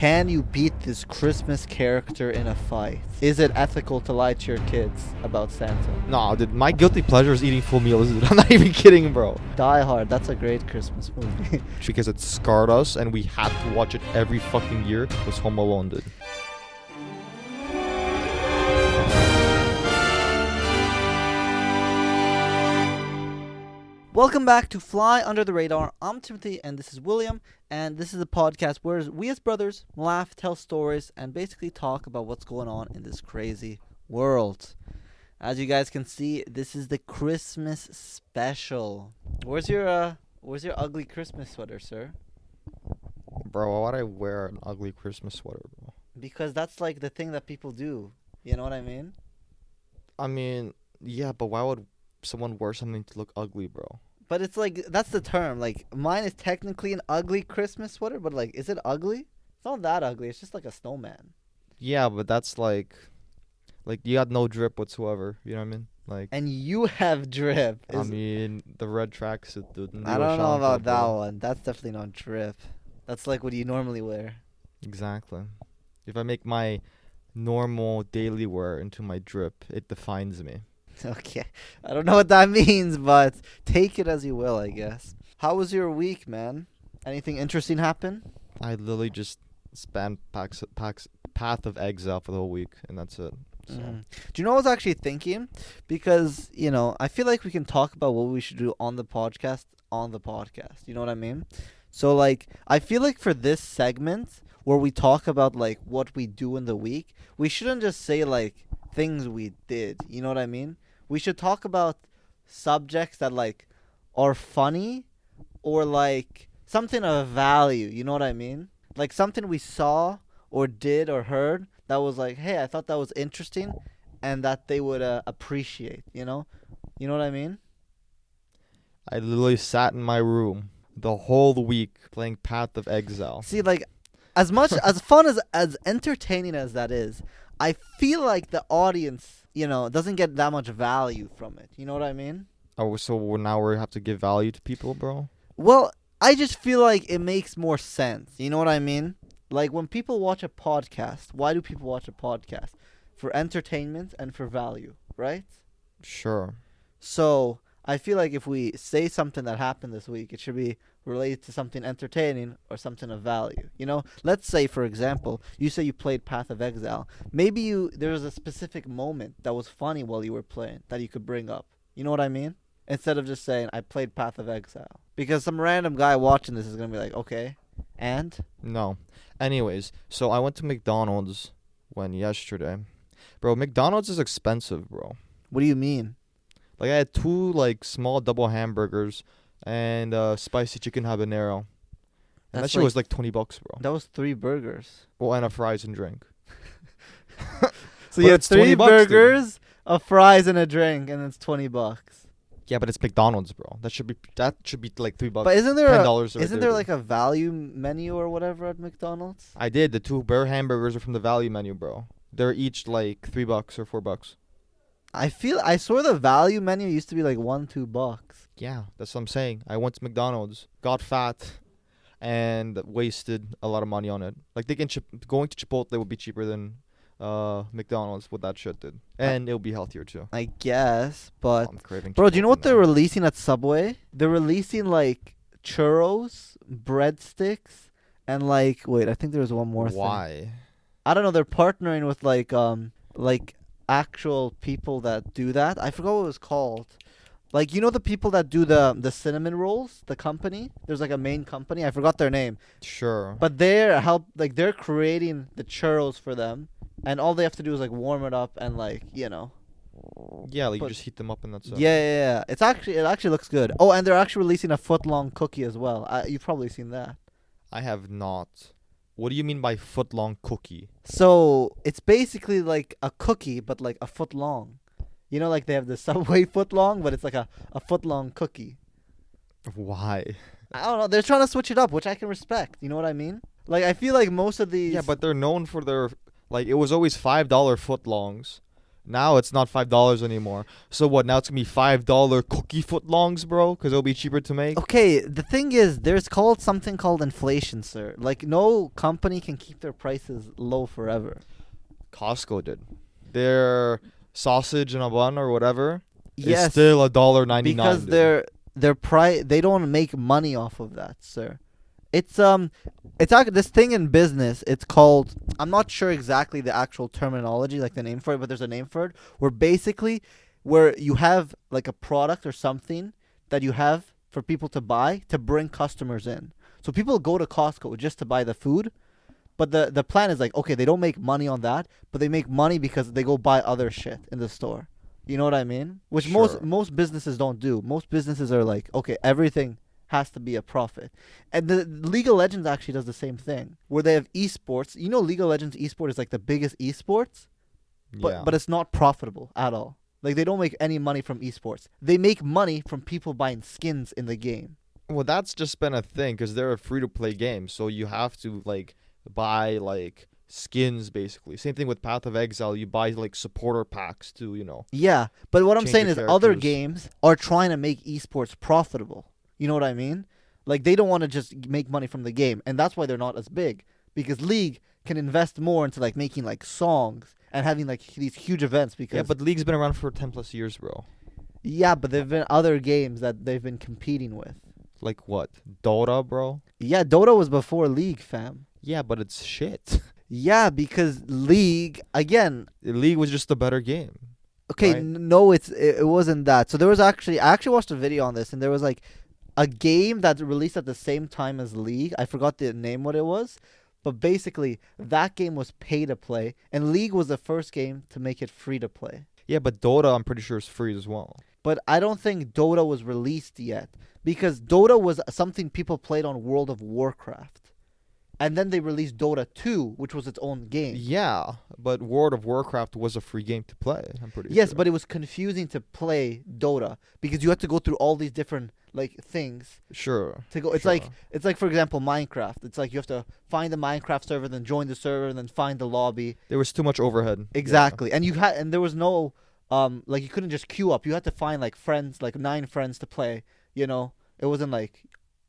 Can you beat this Christmas character in a fight? Is it ethical to lie to your kids about Santa? No, dude, my guilty pleasure is eating full meals, dude. I'm not even kidding, bro. Die Hard, that's a great Christmas movie. Because it scarred us and we had to watch it every fucking year was Home Alone, dude. Welcome back to Fly Under the Radar. I'm Timothy and this is William, and this is a podcast where we as brothers laugh, tell stories, and basically talk about what's going on in this crazy world. As you guys can see, this is the Christmas special. Where's your ugly Christmas sweater, sir? Bro, why would I wear an ugly Christmas sweater, bro? Because that's like the thing that people do. You know what I mean? I mean, yeah, but why would someone wear something to look ugly, bro? But it's like, that's the term. Like, mine is technically an ugly Christmas sweater, but like, is it ugly? It's not that ugly. It's just like a snowman. Yeah, but that's like you got no drip whatsoever. You know what I mean? Like, And you have drip. I mean, the red tracksuit, dude. I don't know about that one. That's definitely not drip. That's like what you normally wear. Exactly. If I make my normal daily wear into my drip, it defines me. Okay. I don't know what that means, but take it as you will, I guess. How was your week, man? Anything interesting happen? I literally just spanned Path of Exile for the whole week, and that's it. So. Do you know what I was actually thinking? Because, you know, I feel like we can talk about what we should do on the podcast. You know what I mean? So, like, I feel like for this segment where we talk about, like, what we do in the week, we shouldn't just say, like, things we did. You know what I mean? We should talk about subjects that, like, are funny or, like, something of value. You know what I mean? Like, something we saw or did or heard that was like, hey, I thought that was interesting and that they would appreciate, you know? You know what I mean? I literally sat in my room the whole week playing Path of Exile. See, like, as much as fun as entertaining as that is, I feel like the audience, you know, doesn't get that much value from it. You know what I mean? Oh, so now we have to give value to people, bro? Well, I just feel like it makes more sense. You know what I mean? Like, when people watch a podcast, why do people watch a podcast? For entertainment and for value, right? Sure. So, I feel like if we say something that happened this week, it should be related to something entertaining or something of value. You know, let's say, for example, you say you played Path of Exile. Maybe there was a specific moment that was funny while you were playing that you could bring up. You know what I mean? Instead of just saying, I played Path of Exile. Because some random guy watching this is going to be like, okay, and? No. Anyways, so I went to McDonald's yesterday. Bro, McDonald's is expensive, bro. What do you mean? Like, I had two, like, small double hamburgers and spicy chicken habanero. And that shit was like $20, bro. That was 3 burgers. Well, and a fries and drink. So you had 3 burgers, a fries, and a drink, and it's $20. Yeah, but it's McDonald's, bro. That should be like $3. But isn't there $10 like a value menu or whatever at McDonald's? I did. The 2 bear hamburgers are from the value menu, bro. They're each like $3 or $4. I swear the value menu used to be like $1-2. Yeah, that's what I'm saying. I went to McDonald's, got fat, and wasted a lot of money on it. Like, going to Chipotle would be cheaper than McDonald's with that shit, dude. And it'll be healthier too. I guess, but I'm craving bro, do you know Chipotle what they're now. releasing at Subway? They're releasing like churros, breadsticks, and like, wait, I think there's one more thing. Why? I don't know. They're partnering with like actual people that do that. I forgot what it was called. Like, you know the people that do the cinnamon rolls, the company? There's like a main company. I forgot their name. Sure. But they're creating the churros for them, and all they have to do is like warm it up and like, you know. Yeah, like you just heat them up and that's it. Yeah. It actually looks good. Oh, and they're actually releasing a foot-long cookie as well. You've probably seen that. I have not. What do you mean by foot-long cookie? So it's basically like a cookie, but like a foot long. You know, like they have the Subway foot long, but it's like a foot long cookie. Why? I don't know. They're trying to switch it up, which I can respect. You know what I mean? Like, I feel like most of these... Yeah, but they're known for their... Like, it was always $5 foot longs. Now it's not $5 anymore. So what? Now it's gonna be $5 cookie footlongs, bro, because it'll be cheaper to make. Okay, the thing is, there's called something called inflation, sir. Like, no company can keep their prices low forever. Costco did. Their sausage in a bun or whatever is Yes, still $1.99. because dude. their price, they don't make money off of that, sir. It's actually this thing in business. It's called. I'm not sure exactly the actual terminology, like the name for it, but there's a name for it. Where you have like a product or something that you have for people to buy to bring customers in. So people go to Costco just to buy the food, but the plan is like, okay, they don't make money on that, but they make money because they go buy other shit in the store. You know what I mean? Which most Sure. most businesses don't do. Most businesses are like, okay, everything has to be a profit. And the League of Legends actually does the same thing, where they have esports. You know, League of Legends esport is like the biggest esports, Yeah. but it's not profitable at all. Like they don't make any money from esports. They make money from people buying skins in the game. Well, that's just been a thing because they're a free-to-play game, so you have to like buy like skins basically. Same thing with Path of Exile. You buy like supporter packs to Yeah, but what I'm change saying your is other characters. games are trying to make esports profitable. You know what I mean? Like they don't want to just make money from the game, and that's why they're not as big, because League can invest more into like making like songs and having like these huge events because Yeah, but League's been around for 10 plus years, bro. yeah, but there've been other games that they've been competing with. Like what? Dota, bro? Yeah, Dota was before League, fam. Yeah, but it's shit. Yeah, because League again. League was just a better game. Okay, Right. no, it wasn't that. So there was actually I actually watched a video on this, and there was like a game that released at the same time as League. I forgot the name what it was, but basically that game was pay to play, and League was the first game to make it free to play. Yeah, but Dota, I'm pretty sure, is free as well. But I don't think Dota was released yet because Dota was something people played on World of Warcraft. And then they released Dota 2, which was its own game. Yeah, but World of Warcraft was a free game to play. I'm pretty Yes, sure. but it was confusing to play Dota because you had to go through all these different like things Sure. to go. It's sure. like for example Minecraft. It's like you have to find the Minecraft server, then join the server, and then find the lobby. There was too much overhead. Exactly. And there was no like you couldn't just queue up. You had to find like friends, like 9 friends to play. You know, it wasn't like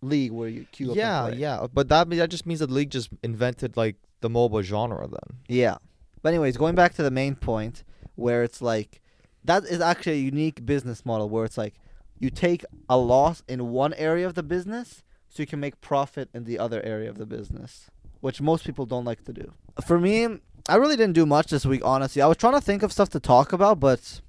League where you queue Yeah, up and play. yeah, but that just means that League just invented like the MOBA genre then. Yeah. But anyways, going back to the main point where it's like that is actually a unique business model where it's like you take a loss in one area of the business so you can make profit in the other area of the business, which most people don't like to do. For me, I really didn't do much this week, honestly. I was trying to think of stuff to talk about, but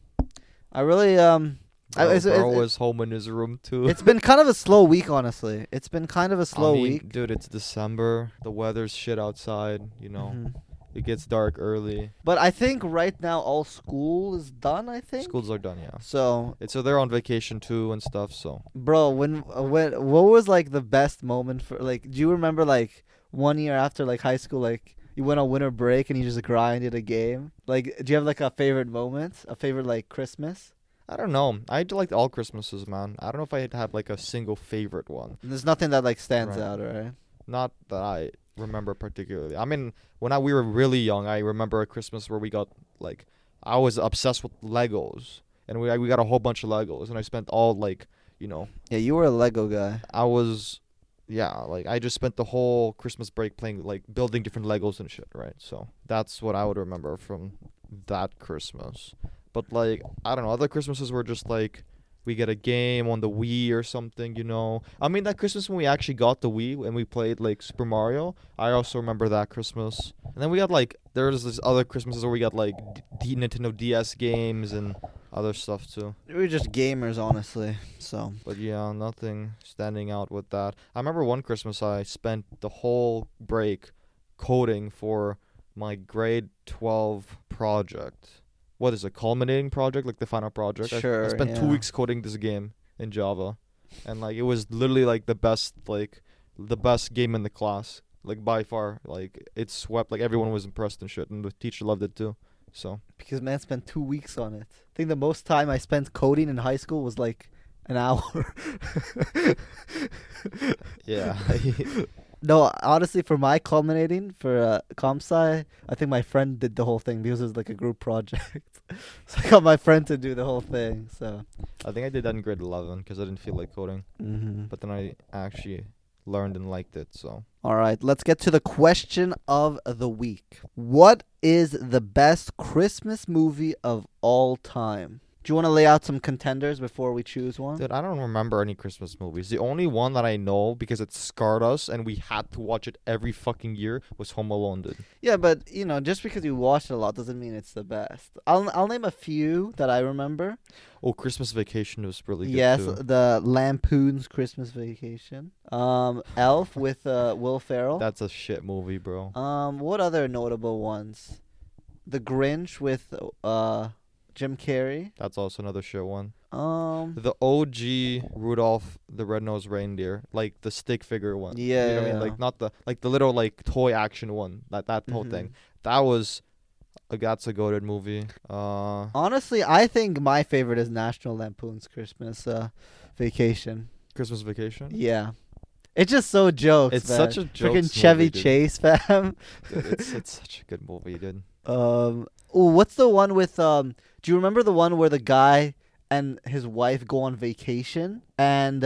I really Bro was home in his room too. it's been kind of a slow week, honestly. It's been kind of a slow I mean, week. dude, it's December. The weather's shit outside. Mhm. It gets dark early. But I think right now all school is done, I think. Schools are done, yeah. So So they're on vacation too and stuff. So bro, when what was like the best moment for like? Do you remember like 1 year after like high school, like you went on winter break and you just grinded a game? Like, do you have like a favorite moment, a favorite like Christmas? I don't know. I liked all Christmases, man. I don't know if I'd have like a single favorite one. There's nothing that like stands Right. out, right? Not that I remember particularly. I mean, we were really young, I remember a Christmas where we got like I was obsessed with Legos, and we got a whole bunch of Legos, and I spent all like Yeah, you were a Lego guy. I was yeah like I just spent the whole Christmas break playing like building different Legos and shit, right? So that's what I would remember from that Christmas. But like I don't know, other Christmases were just like we get a game on the Wii or something. I mean, that Christmas when we actually got the Wii and we played like Super Mario, I also remember that Christmas. And then we got like there was this other Christmases where we got like Nintendo DS games and other stuff too. We were just gamers, honestly. So But yeah, nothing standing out with that. I remember one Christmas I spent the whole break coding for my grade 12 project. What is it, culminating project, like the final project? Sure, I spent 2 yeah. weeks coding this game in Java, and like it was literally like the best game in the class, like by far. Like it swept, like everyone was impressed and shit, and the teacher loved it too. So because man spent 2 weeks on it. I think the most time I spent coding in high school was like an hour. yeah, No, honestly, for my culminating for comp sci, I think my friend did the whole thing because it was like a group project. So I got my friend to do the whole thing. So. I think I did that in grade 11 because I didn't feel like coding. Mm-hmm. But then I actually learned and liked it. So All right, let's get to the question of the week. What is the best Christmas movie of all time? Do you want to lay out some contenders before we choose one? dude, I don't remember any Christmas movies. The only one that I know because it scarred us and we had to watch it every fucking year was Home Alone, dude. Yeah, but just because you watched it a lot doesn't mean it's the best. I'll name a few that I remember. Oh, Christmas Vacation was really good Yes, too. the Lampoon's Christmas Vacation. Elf with Will Ferrell. That's a shit movie, bro. What other notable ones? The Grinch with Jim Carrey. That's also another shit one. Um, The OG Rudolph the Red-Nosed Reindeer, like the stick figure one. You know what I mean? yeah. Like not the little like toy action one. That whole Mhm. thing. That was that's a goated movie. Honestly, I think my favorite is National Lampoon's Christmas Vacation. Christmas Vacation. Yeah. It's just so jokes, It's man. such a Freaking jokes Chevy movie, dude. Chase, fam. Dude, it's such a good movie, dude. Ooh, what's the one with do you remember the one where the guy and his wife go on vacation and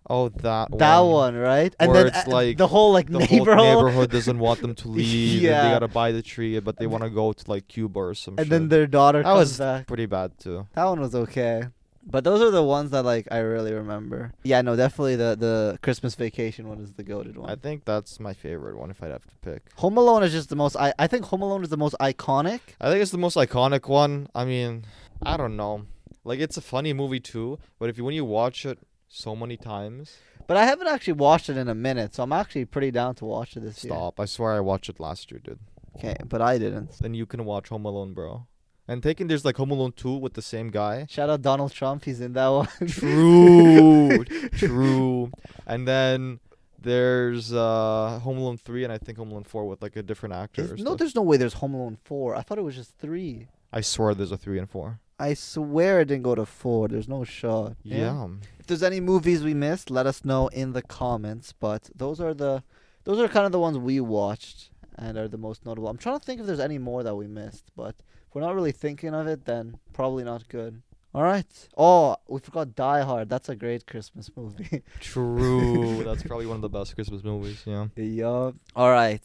Oh, that that one, right? And Where then it's like the whole like the neighborhood, whole neighborhood doesn't want them to leave, and Yeah. they gotta buy the tree, but they want to go to like Cuba or some and shit. then their daughter That comes was back. pretty bad too. That one was okay. But those are the ones that like I really remember. Yeah, no, definitely the Christmas Vacation one is the goated one. I think that's my favorite one if I'd have to pick. Home Alone is just the most. I think Home Alone is the most iconic. I think it's the most iconic one. I mean, I don't know. Like it's a funny movie too, but when you watch it so many times, But I haven't actually watched it in a minute, so I'm actually pretty down to watch it this year. stop. I swear I watched it last year, dude. Okay, but I didn't. Then you can watch Home Alone, bro. And taking there's like Home Alone 2 with the same guy. Shout out Donald Trump. He's in that one. True. True. And then there's Home Alone 3 and I think Home Alone 4 with like a different actor or No, stuff. there's no way there's Home Alone 4. I thought it was just 3. I swear there's a 3 and 4. I swear it didn't go to 4. There's no shot. Yeah. If there's any movies we missed, let us know in the comments. But those are kind of the ones we watched and are the most notable. I'm trying to think if there's any more that we missed, but if we're not really thinking of it, then probably not good. All right. Oh, we forgot Die Hard. That's a great Christmas movie. True. That's probably one of the best Christmas movies, yeah. Yup. All right.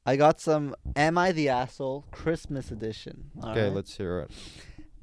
I got some Am I the Asshole Christmas edition. All Okay, right. let's hear it.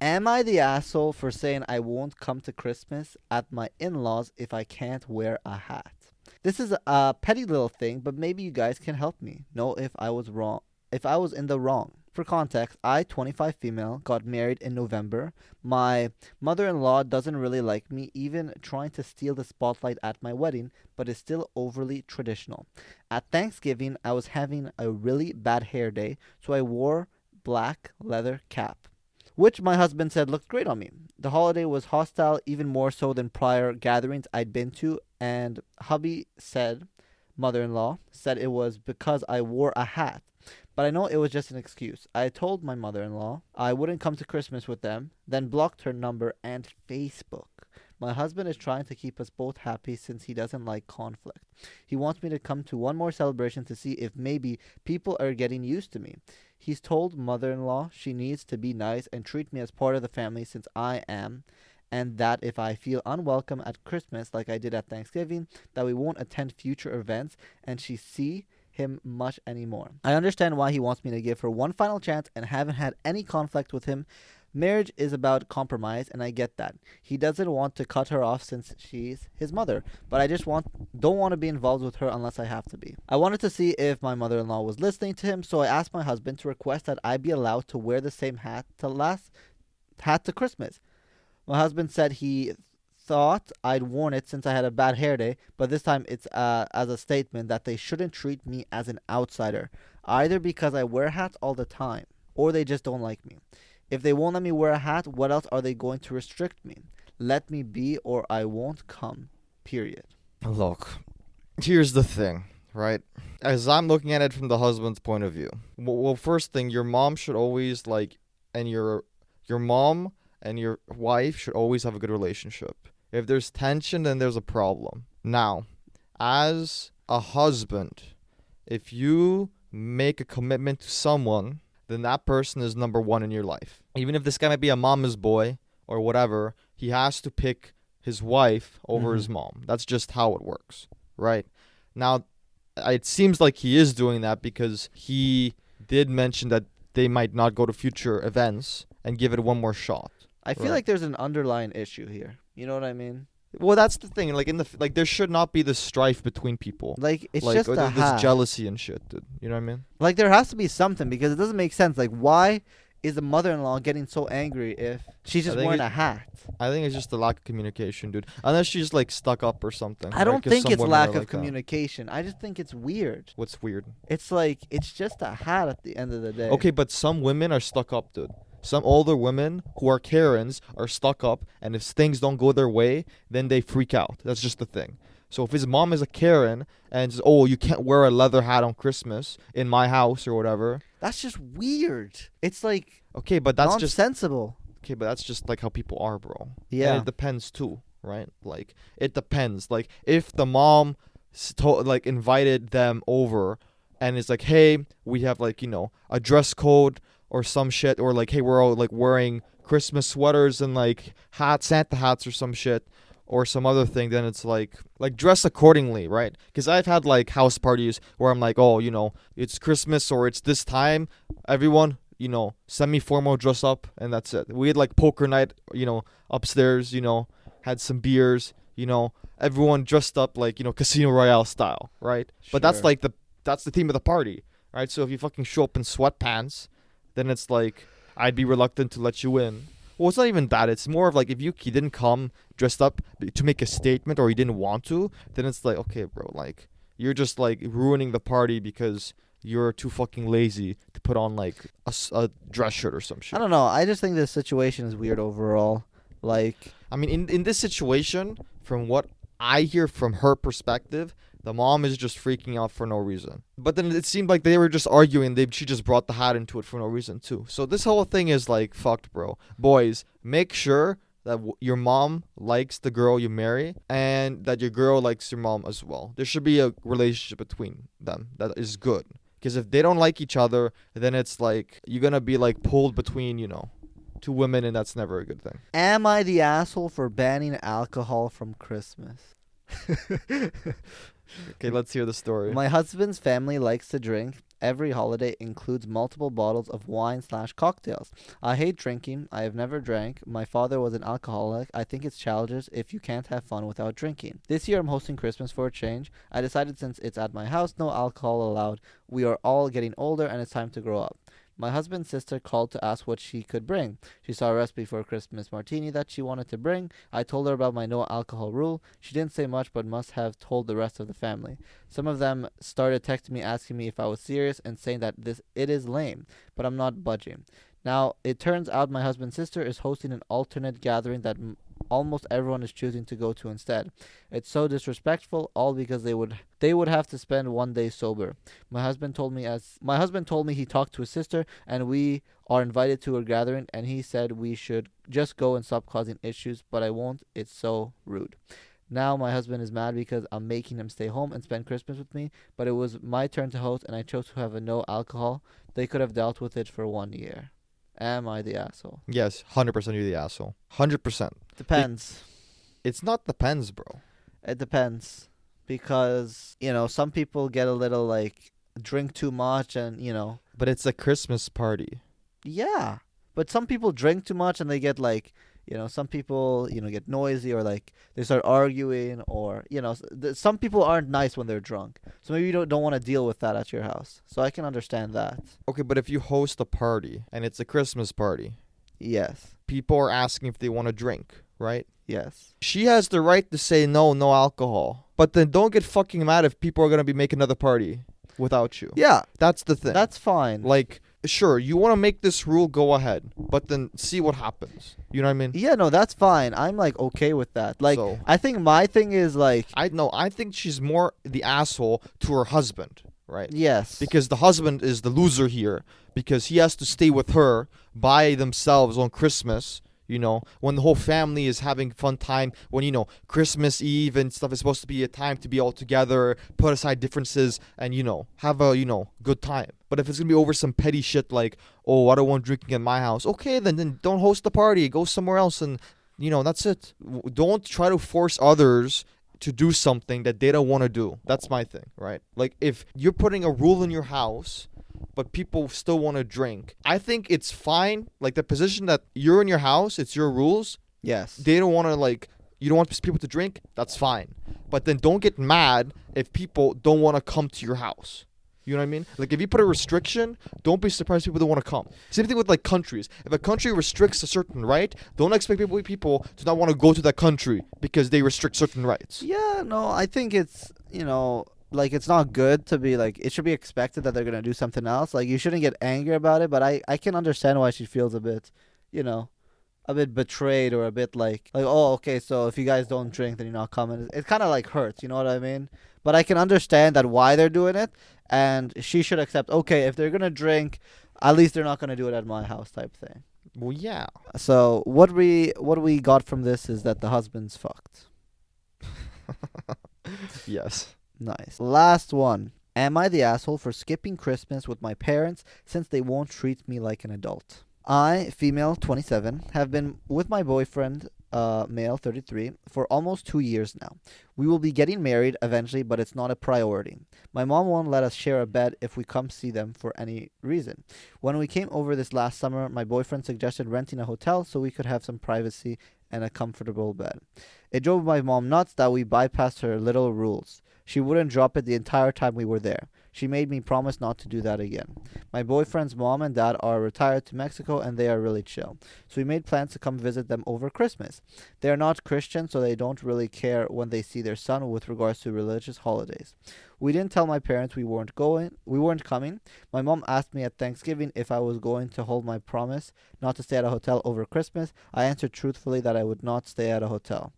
Am I the asshole for saying I won't come to Christmas at my in-laws if I can't wear a hat? This is a petty little thing, but maybe you guys can help me know if I was wrong, if I was in the wrong. For context, I, 25 female, got married in November. My mother-in-law doesn't really like me even trying to steal the spotlight at my wedding, but is still overly traditional. At Thanksgiving, I was having a really bad hair day, so I wore black leather cap, which my husband said looked great on me. The holiday was hostile even more so than prior gatherings I'd been to, and hubby said, mother-in-law, said it was because I wore a hat. But I know it was just an excuse. I told my mother-in-law I wouldn't come to Christmas with them, then blocked her number and Facebook. My husband is trying to keep us both happy since he doesn't like conflict. He wants me to come to one more celebration to see if maybe people are getting used to me. He's told mother-in-law she needs to be nice and treat me as part of the family since I am, and that if I feel unwelcome at Christmas like I did at Thanksgiving, that we won't attend future events and she see him much anymore. I understand why he wants me to give her one final chance and haven't had any conflict with him. Marriage is about compromise, and I get that. He doesn't want to cut her off since she's his mother, but I just don't want to be involved with her unless I have to be. I wanted to see if my mother-in-law was listening to him, so I asked my husband to request that I be allowed to wear the same hat to Christmas. My husband said he thought I'd worn it since I had a bad hair day, but this time it's as a statement that they shouldn't treat me as an outsider, either because I wear hats all the time, or they just don't like me. If they won't let me wear a hat, what else are they going to restrict me? Let me be or I won't come. Period. Look, here's the thing, right? As I'm looking at it from the husband's point of view. Well, first thing, your mom should always and your mom and your wife should always have a good relationship. If there's tension, then there's a problem. Now, as a husband, if you make a commitment to someone, then that person is number one in your life. Even if this guy might be a mama's boy or whatever, he has to pick his wife over his mom. That's just how it works, right? Now, it seems like he is doing that because he did mention that they might not go to future events and give it one more shot. I feel Right. like there's an underlying issue here. You know what I mean? Well, that's the thing. Like there should not be this strife between people. Like, it's Like just or a this hat. jealousy and shit, dude. You know what I mean? Like, there has to be something because it doesn't make sense. Like, why is the mother-in-law getting so angry if she's just think wearing it- a hat? I think it's just the lack of communication, dude. Unless she's like stuck up or something. I right? don't 'Cause think some it's women lack are of like that. communication. I just think it's weird. What's weird? It's like, it's just a hat at the end of the day. Okay, but some women are stuck up, dude. Some older women who are Karens are stuck up, and if things don't go their way, then they freak out. That's just the thing. So if his mom is a Karen and says, "Oh, you can't wear a leather hat on Christmas in my house" or whatever. That's just weird. It's like Okay, but that's just nonsensical. okay, but that's just like how people are, bro. Yeah. And it depends too, right? Like it depends. Like if the mom like invited them over and it's like, "Hey, we have like, a dress code or some shit, or like, hey, we're all like wearing Christmas sweaters and like hats, Santa hats or some shit or some other thing," then it's like dress accordingly, right? Because I've had like house parties where I'm like, "Oh, it's Christmas or it's this time, everyone, semi-formal dress up," and that's it. We had like poker night, upstairs, had some beers, everyone dressed up like, Casino Royale style, right? But that's Sure. like that's the theme of the party, right? So if you fucking show up in sweatpants, then it's like I'd be reluctant to let you in. Well, it's not even that. It's more of like if you didn't come dressed up to make a statement or you didn't want to, then it's like, okay, bro, like you're just like ruining the party because you're too fucking lazy to put on like a dress shirt or some shit. I don't know. I just think this situation is weird overall. Like, I mean, in this situation, from what I hear from her perspective, the mom is just freaking out for no reason. But then it seemed like they were just arguing. She just brought the hat into it for no reason too. So this whole thing is like fucked, bro. Boys, make sure that your mom likes the girl you marry and that your girl likes your mom as well. There should be a relationship between them that is good. Because if they don't like each other, then it's like you're going to be like pulled between, two women, and that's never a good thing. am I the asshole for banning alcohol from Christmas? Okay, let's hear the story. My husband's family likes to drink. Every holiday includes multiple bottles of wine/cocktails. I hate drinking. I have never drank. My father was an alcoholic. I think it's childish if you can't have fun without drinking. This year I'm hosting Christmas for a change. I decided since it's at my house, no alcohol allowed. We are all getting older and it's time to grow up. My husband's sister called to ask what she could bring. She saw a recipe for a Christmas martini that she wanted to bring. I told her about my no alcohol rule. She didn't say much but must have told the rest of the family. Some of them started texting me asking me if I was serious and saying that it is lame, but I'm not budging. Now, it turns out my husband's sister is hosting an alternate gathering that almost everyone is choosing to go to instead. It's so disrespectful, all because they would have to spend one day sober. My husband told me he talked to his sister and we are invited to her gathering, and he said we should just go and stop causing issues, but I won't. It's so rude. Now my husband is mad because I'm making him stay home and spend Christmas with me, but it was my turn to host and I chose to have a no alcohol. They could have dealt with it for 1 year. Am I the asshole? Yes, 100% you're the asshole. 100%. Depends. It's not depends, bro. It depends. Because, some people get a little, drink too much and, But it's a Christmas party. yeah. But some people drink too much and they get, some people, get noisy or, they start arguing or, some people aren't nice when they're drunk. So maybe you don't want to deal with that at your house. So I can understand that. Okay, but if you host a party and it's a Christmas party, Yes. people are asking if they want to drink, right? Yes. She has the right to say no alcohol. But then don't get fucking mad if people are going to be making another party without you. Yeah. That's the thing. That's fine. Like, sure, you want to make this rule, go ahead. But then see what happens. You know what I mean? Yeah, no, that's fine. I'm, okay with that. So- I think my thing is, I think she's more the asshole to her husband, right? yes. Because the husband is the loser here because he has to stay with her by themselves on Christmas, You know, when the whole family is having fun time, when, you know, Christmas Eve and stuff is supposed to be a time to be all together, put aside differences, and, you know, have a, you know, good time. But if it's gonna be over some petty shit like, oh, I don't want drinking in my house, okay, then don't host the party. Go somewhere else, and, you know, that's it. Don't try to force others to do something that they don't want to do. That's my thing, right? Like, if you're putting a rule in your house but people still want to drink, I think it's fine. Like, the position that you're in your house, it's your rules. Yes. They don't want to, like, you don't want people to drink, that's fine. But then don't get mad if people don't want to come to your house. You know what I mean? Like, if you put a restriction, don't be surprised people don't want to come. Same thing with, like, countries. If a country restricts a certain right, don't expect people to not want to go to that country because they restrict certain rights. Yeah, no, I think it's, you know, like, it's not good to be like, it should be expected that they're going to do something else. Like, you shouldn't get angry about it, but I can understand why she feels a bit, you know, a bit betrayed, or a bit like, oh, okay, so if you guys don't drink, then you're not coming. It kind of like hurts, you know what I mean? But I can understand that why they're doing it, and she should accept, okay, if they're going to drink, at least they're not going to do it at my house type thing. Well, yeah. So what we got from this is that the husband's fucked. Yes. Nice. Last one. Am I the asshole for skipping Christmas with my parents since they won't treat me like an adult? I, female 27, have been with my boyfriend, male 33, for almost 2 years now. We will be getting married eventually, but it's not a priority. My mom won't let us share a bed if we come see them for any reason. When we came over this last summer, my boyfriend suggested renting a hotel so we could have some privacy and a comfortable bed. It drove my mom nuts that we bypassed her little rules. She wouldn't drop it the entire time we were there. She made me promise not to do that again. My boyfriend's mom and dad are retired to Mexico and they are really chill. So we made plans to come visit them over Christmas. They are not Christian, so they don't really care when they see their son with regards to religious holidays. We didn't tell my parents we weren't coming. My mom asked me at Thanksgiving if I was going to hold my promise not to stay at a hotel over Christmas. I answered truthfully that I would not stay at a hotel.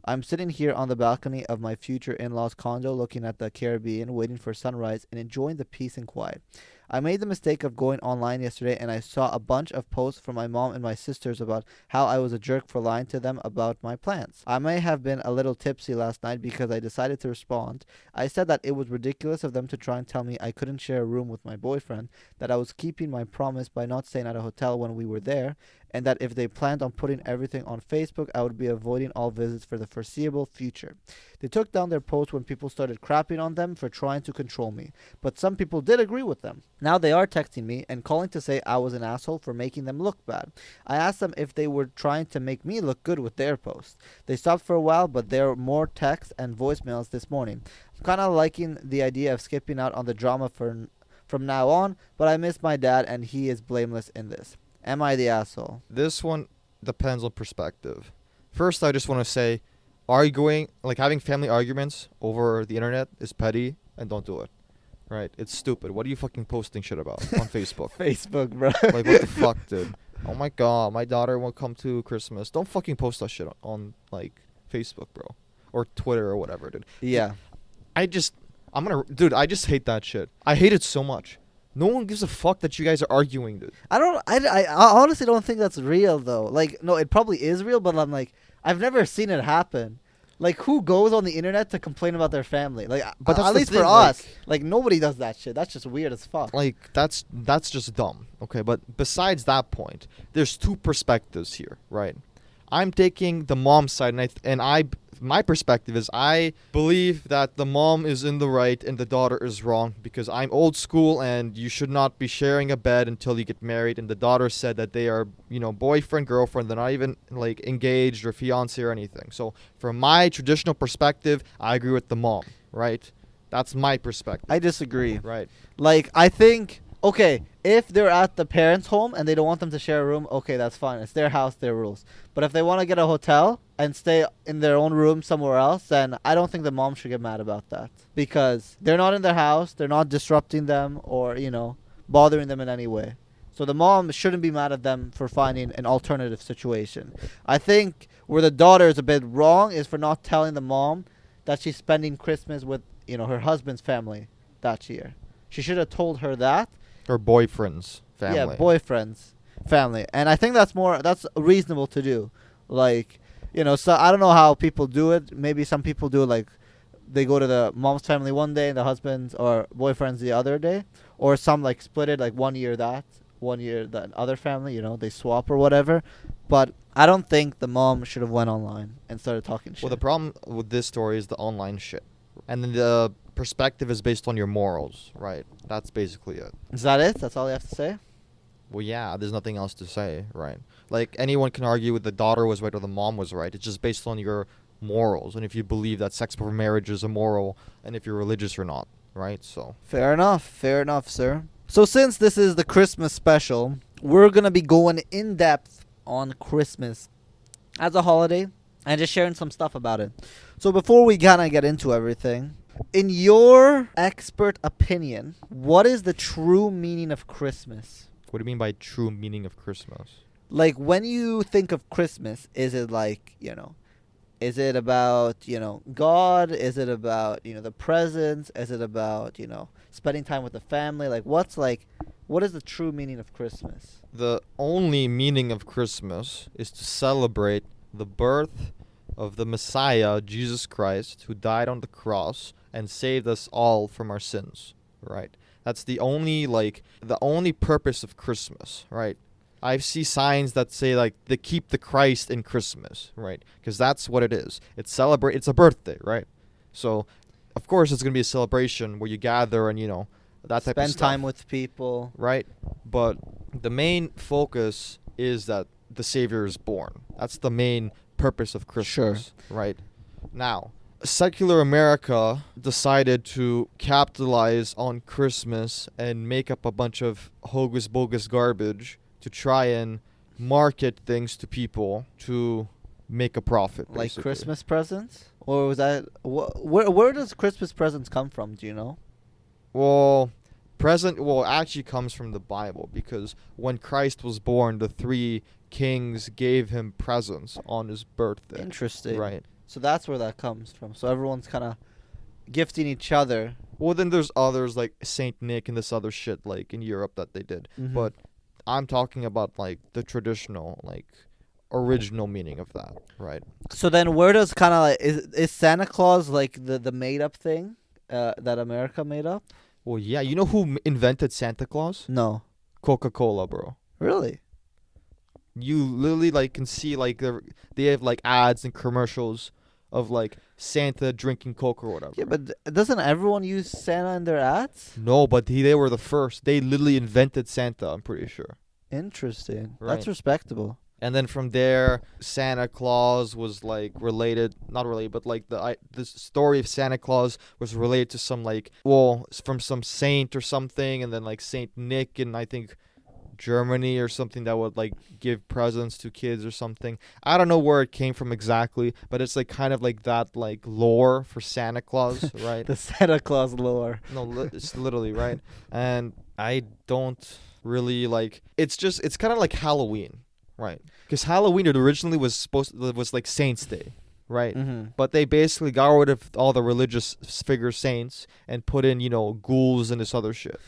I'm sitting here on the balcony of my future in-laws condo looking at the Caribbean, waiting for sunrise and enjoying the peace and quiet. I made the mistake of going online yesterday and I saw a bunch of posts from my mom and my sisters about how I was a jerk for lying to them about my plans. I may have been a little tipsy last night because I decided to respond. I said that it was ridiculous of them to try and tell me I couldn't share a room with my boyfriend, that I was keeping my promise by not staying at a hotel when we were there, and that if they planned on putting everything on Facebook, I would be avoiding all visits for the foreseeable future. They took down their posts when people started crapping on them for trying to control me, but some people did agree with them. Now they are texting me and calling to say I was an asshole for making them look bad. I asked them if they were trying to make me look good with their posts. They stopped for a while, but there were more texts and voicemails this morning. I'm kind of liking the idea of skipping out on the drama from now on, but I miss my dad and he is blameless in this. Am I the asshole? This one depends on perspective. First, I just want to say, arguing, like having family arguments over the internet is petty, and don't do it. Right? It's stupid. What are you fucking posting shit about on Facebook? Facebook, bro. Like, what the fuck, dude? Oh my god, my daughter won't come to Christmas. Don't fucking post that shit on like, Facebook, bro. Or Twitter or whatever, dude. Yeah. I just hate that shit. I hate it so much. No one gives a fuck that you guys are arguing, dude. I honestly don't think that's real, though. Like, no, it probably is real, but I'm like, I've never seen it happen. Like, who goes on the internet to complain about their family? Like, but that's at least thing, for us, like, nobody does that shit. That's just weird as fuck. Like, that's just dumb. Okay, but besides that point, there's two perspectives here, right? I'm taking the mom side, and my perspective is I believe that the mom is in the right and the daughter is wrong because I'm old school and you should not be sharing a bed until you get married. And the daughter said that they are, boyfriend, girlfriend. They're not even like engaged or fiance or anything. So from my traditional perspective, I agree with the mom, right? That's my perspective. I disagree. Right. Like, I think, okay, if they're at the parents' home and they don't want them to share a room, okay, that's fine. It's their house, their rules. But if they want to get a hotel and stay in their own room somewhere else, then I don't think the mom should get mad about that. Because they're not in their house, they're not disrupting them or, bothering them in any way. So the mom shouldn't be mad at them for finding an alternative situation. I think where the daughter is a bit wrong is for not telling the mom that she's spending Christmas with, her husband's family that year. She should have told her that. Her boyfriend's family. Yeah, boyfriends. family, and I think that's reasonable to do. Like, so I don't know how people do it. Maybe some people do it like they go to the mom's family one day and the husband's or boyfriend's the other day, or some like split it like 1 year that, 1 year the other family. They swap or whatever. But I don't think the mom should have went online and started talking shit. Well, the problem with this story is the online shit, and then the perspective is based on your morals, right? That's basically it. Is that it? That's all you have to say? Well, yeah, there's nothing else to say, right? Like, anyone can argue with the daughter was right or the mom was right. It's just based on your morals, and if you believe that sex before marriage is immoral, and if you're religious or not, right? So Fair enough, sir. So since this is the Christmas special, we're gonna be going in depth on Christmas as a holiday and just sharing some stuff about it. So before we kind of get into everything, in your expert opinion, what is the true meaning of Christmas? what do you mean by true meaning of Christmas? Like, when you think of Christmas, is it like, is it about, God? Is it about, the presents? Is it about, spending time with the family? Like, what is the true meaning of Christmas? The only meaning of Christmas is to celebrate the birth of the Messiah, Jesus Christ, who died on the cross and saved us all from our sins, right? That's the only purpose of Christmas, right? I see signs that say like they keep the Christ in Christmas, right? Because that's what it is. It's a birthday, right? So, of course, it's gonna be a celebration where you gather and that type of Spend stuff, time with people. right? But the main focus is that the Savior is born. That's the main purpose of Christmas, right? Now, secular America decided to capitalize on Christmas and make up a bunch of hocus pocus garbage to try and market things to people to make a profit, Like basically. Christmas presents? Or was that... Where does Christmas presents come from? Do you know? Well, actually comes from the Bible, because when Christ was born, the three kings gave him presents on his birthday. Interesting. Right. So that's where that comes from. So everyone's kind of gifting each other. Well, then there's others like Saint Nick and this other shit like in Europe that they did. Mhm. But I'm talking about like the traditional, like original meaning of that, right? So then where does kind of like... Is Santa Claus like the made up thing that America made up? Well, yeah, you know who invented Santa Claus? No. Coca-Cola, bro. Really? You literally like can see like they have like ads and commercials of like Santa drinking Coke or whatever. Yeah, but doesn't everyone use Santa in their ads? No, but they were the first. They literally invented Santa, I'm pretty sure. Interesting. Right. That's respectable. And then from there, Santa Claus was like not related, but like the story of Santa Claus was related to some from some saint or something, and then like Saint Nick in I think Germany or something that would like give presents to kids or something. I don't know where it came from exactly, but it's like kind of like that like lore for Santa Claus, right? The Santa Claus lore. No, it's literally right. And I don't really like. It's kind of like Halloween. Right, because Halloween originally was like Saints' Day, right? Mm-hmm. But they basically got rid of all the religious figure saints and put in ghouls and this other shit.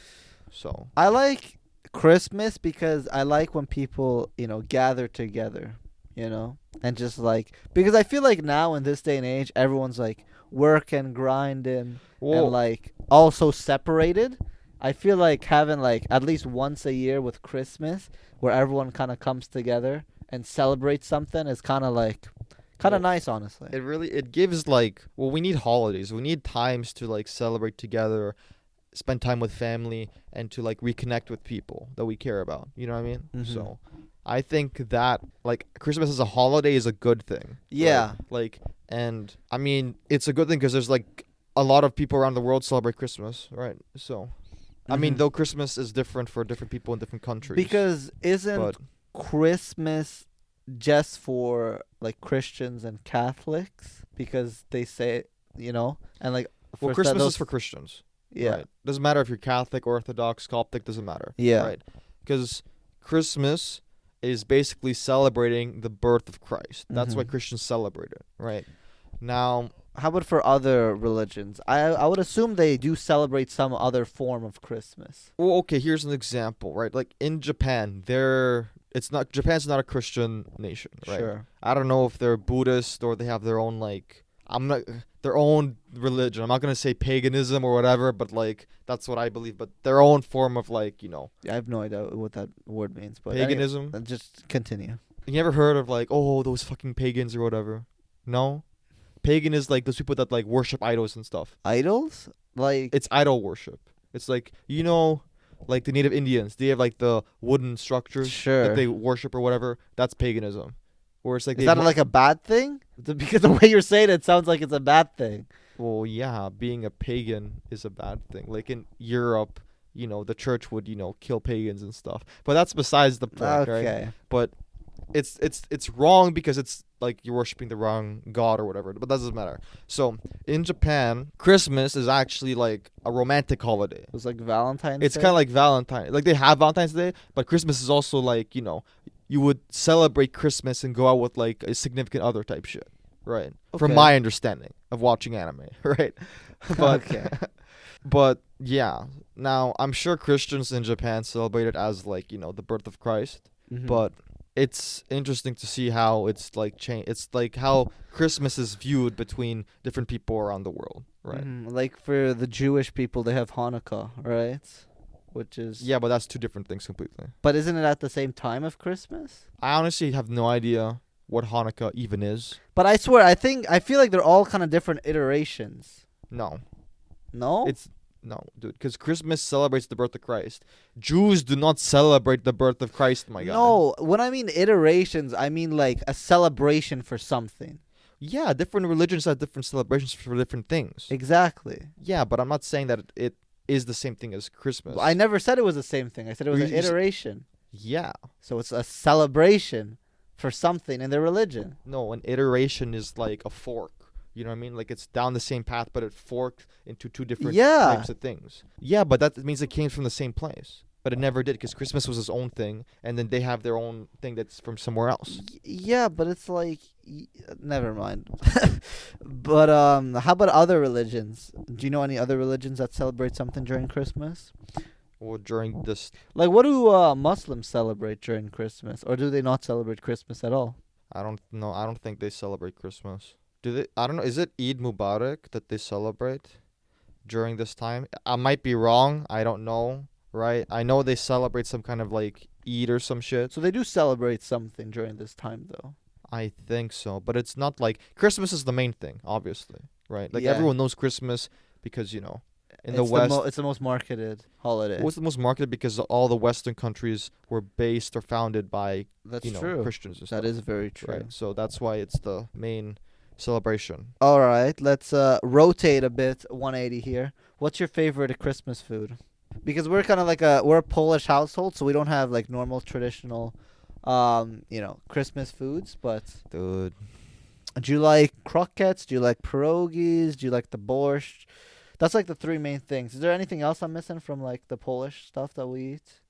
So I like Christmas because I like when people gather together, and just like, because I feel like now in this day and age everyone's like work and grind and like also separated. I feel like having like at least once a year with Christmas where everyone kind of comes together and celebrates something is kind of nice, honestly. it gives we need holidays. We need times to like celebrate together, spend time with family, and to like reconnect with people that we care about. You know what I mean? Mhm. So I think that like Christmas as a holiday is a good thing. Yeah. Right? And I mean, it's a good thing because there's like a lot of people around the world celebrate Christmas, right? So I mean, Mhm. though Christmas is different for different people in different countries. Because isn't but Christmas just for like Christians and Catholics? Because they say, and like well, Christmas is for Christians. yeah. Right? Doesn't matter if you're Catholic, Orthodox, Coptic, doesn't matter. Yeah. Right? Because Christmas is basically celebrating the birth of Christ. That's why Mhm. Christians celebrate it, right? Now, How about for other religions? I would assume they do celebrate some other form of Christmas. well, okay, here's an example, right? Like in Japan, their it's not Japan's not a Christian nation, right? Sure. I don't know if they're Buddhist or they have their own like I'm not their own religion. I'm not gonna say paganism or whatever, but like that's what I believe. But their own form of like Yeah, I have no idea what that word means, but paganism. just continue. You ever heard of like those fucking pagans or whatever? No, pagan is like those people that like worship idols and stuff. Idols? Like It's idol worship. It's like like the Native Indians. They have like the wooden structures Sure. that they worship or whatever. That's paganism. Where it's like is that like a bad thing? Because the way you're saying it sounds like it's a bad thing. well, yeah, being a pagan is a bad thing. Like in Europe, the church would kill pagans and stuff. But that's besides the point, right? Okay. But it's wrong because it's like you're worshiping the wrong god or whatever. But that doesn't matter. So in Japan, Christmas is actually like a romantic holiday. It was like Valentine's It's Day. kind of like Valentine. Like they have Valentine's Day, but Christmas is also like, you would celebrate Christmas and go out with like a significant other type shit, right? From Okay. my understanding of watching anime, right? But Okay. but yeah. Now, I'm sure Christians in Japan celebrate it as like, the birth of Christ, Mhm. but it's interesting to see how it's like it's like how Christmas is viewed between different people around the world, right? Like for the Jewish people, they have Hanukkah, right? Which is Yeah, but that's two different things completely. But isn't it at the same time of Christmas? I honestly have no idea what Hanukkah even is. But I swear, I feel like they're all kind of different iterations. No. No? No, dude, because Christmas celebrates the birth of Christ. Jews do not celebrate the birth of Christ, my guy. No, when I mean iterations, I mean like a celebration for something. Yeah, different religions have different celebrations for different things. Exactly. Yeah, but I'm not saying that it is the same thing as Christmas. I never said it was the same thing. I said it was an You s- iteration. Yeah. So it's a celebration for something in their religion. No, an iteration is like a fork. You know what I mean? Like it's down the same path, but it forked into two different Yeah. types of things. Yeah, but that means it came from the same place. But it never did because Christmas was its own thing, and then they have their own thing that's from somewhere else. Yeah, but it's like never mind. But how about other religions? Do you know any other religions that celebrate something during Christmas? Or during this, Like what do Muslims celebrate during Christmas, or do they not celebrate Christmas at all? I don't know. I don't think they celebrate Christmas. Do they? I don't know. Is it Eid Mubarak that they celebrate during this time? I might be wrong. I don't know. Right? I know they celebrate some kind of like Eid or some shit. So they do celebrate something during this time, though. I think so, but it's not like Christmas is the main thing, obviously, right? Like Yeah. everyone knows Christmas because in the It's West, it's the most marketed holiday. what's the most marketed because all the Western countries were based or founded by That's true. Christians and stuff. That is very true. right. So that's why it's the main celebration. All right, let's rotate a bit, 180 here. What's your favorite Christmas food? Because we're kind of like we're a Polish household, so we don't have like normal traditional, Christmas foods. But Dude, do you like croquettes? Do you like pierogies? Do you like the borscht? That's like the three main things. Is there anything else I'm missing from like the Polish stuff that we eat?